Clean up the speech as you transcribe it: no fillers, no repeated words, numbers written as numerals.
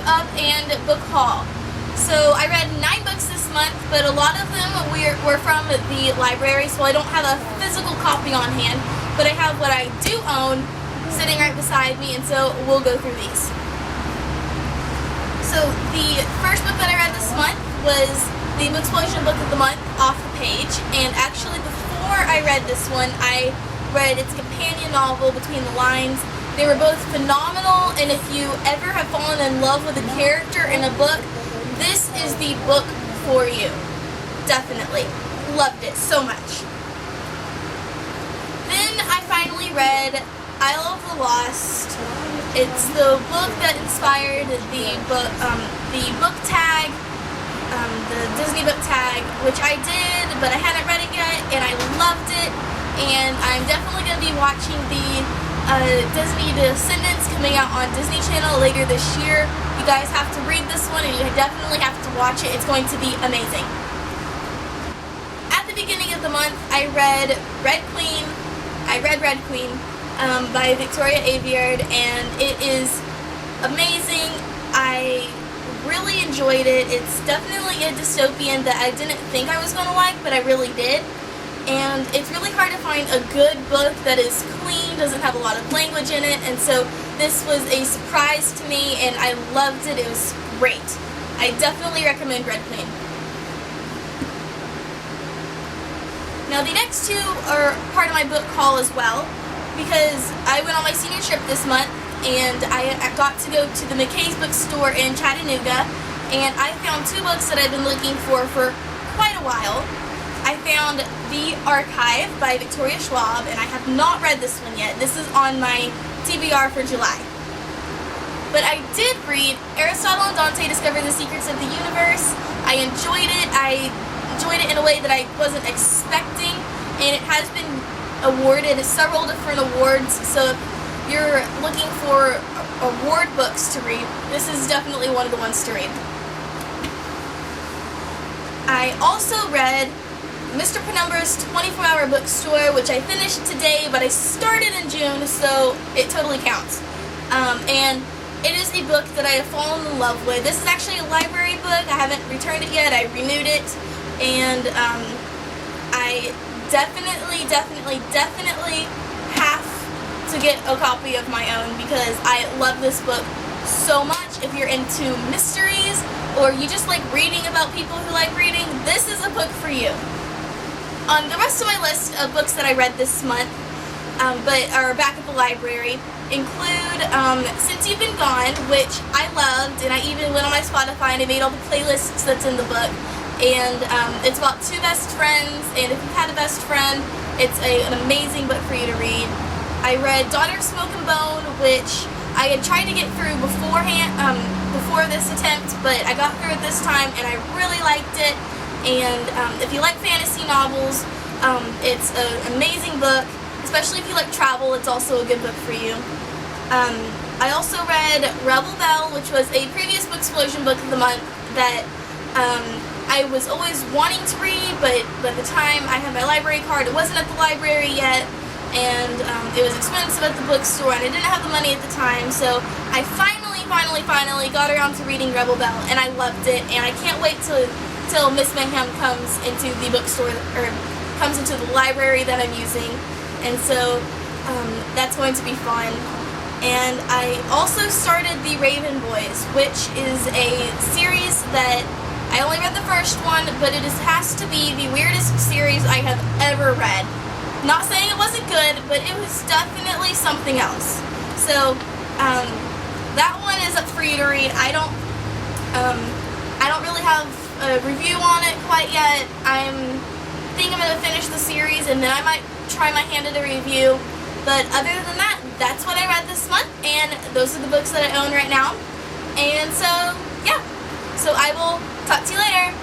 up and book haul. So I read 9 books this month, but a lot of them were from the library, so I don't have a physical copy on hand, but I have what I do own sitting right beside me, and so we'll go through these. So the first book that I read this month was the Booksplosion Book of the Month, Off the Page, and actually before I read this one, I read its companion novel, Between the Lines. They were both phenomenal, and if you ever have fallen in love with a character in a book, this is the book for you. Definitely. Loved it so much. Then I finally read Isle of the Lost. It's the book that inspired the book tag, the Disney book tag, which I did, but I hadn't read it yet, and I loved it, and I'm definitely going to be watching the Disney Descendants coming out on Disney Channel later this year. You guys have to read this one, and you definitely have to watch it. It's going to be amazing. At the beginning of the month, I read Red Queen by Victoria Aveyard, and it is amazing. I really enjoyed it. It's definitely a dystopian that I didn't think I was going to like, but I really did. And it's really hard to find a good book that is clean, doesn't have a lot of language in it, and so this was a surprise to me, and I loved it. It was great. I definitely recommend Red Queen. Now the next two are part of my book haul as well, because I went on my senior trip this month, and I got to go to the McKay's bookstore in Chattanooga, and I found 2 books that I've been looking for quite a while. I found The Archive by Victoria Schwab, and I have not read this one yet. This is on my TBR for July. But I did read Aristotle and Dante Discover the Secrets of the Universe. I enjoyed it. I enjoyed it in a way that I wasn't expecting, and it has been awarded several different awards, so if you're looking for award books to read, this is definitely one of the ones to read. I also read Mr. Penumbra's 24-Hour Bookstore, which I finished today, but I started in June, so it totally counts. And it is a book that I have fallen in love with. This is actually a library book. I haven't returned it yet. I renewed it, and I definitely have to get a copy of my own because I love this book so much. If you're into mysteries or you just like reading about people who like reading, this is a book for you. The rest of my list of books that I read this month, but are back at the library, include Since You've Been Gone, which I loved, and I even went on my Spotify and I made all the playlists that's in the book. And it's about 2 best friends, and if you've had a best friend, it's an amazing book for you to read. I read Daughter of Smoke and Bone, which I had tried to get through before this attempt, but I got through it this time, and I really liked it. And if you like fantasy novels, it's an amazing book. Especially if you like travel, it's also a good book for you. I also read Rebel Belle, which was a previous Booksplosion Book of the Month that I was always wanting to read, but by the time I had my library card, it wasn't at the library yet, and it was expensive at the bookstore, and I didn't have the money at the time, so I finally got around to reading Rebel Belle, and I loved it, and I can't wait till Miss Mayhem comes into the bookstore, or comes into the library that I'm using, and so that's going to be fun. And I also started The Raven Boys, which is a series that I only read the first one, but it has to be the weirdest series I have ever read. Not saying it wasn't good, but it was definitely something else. So that one is up for you to read. I don't really have a review on it quite yet. I think I'm going to finish the series, and then I might try my hand at a review. But other than that, that's what I read this month, and those are the books that I own right now. And so, yeah. So I will talk to you later.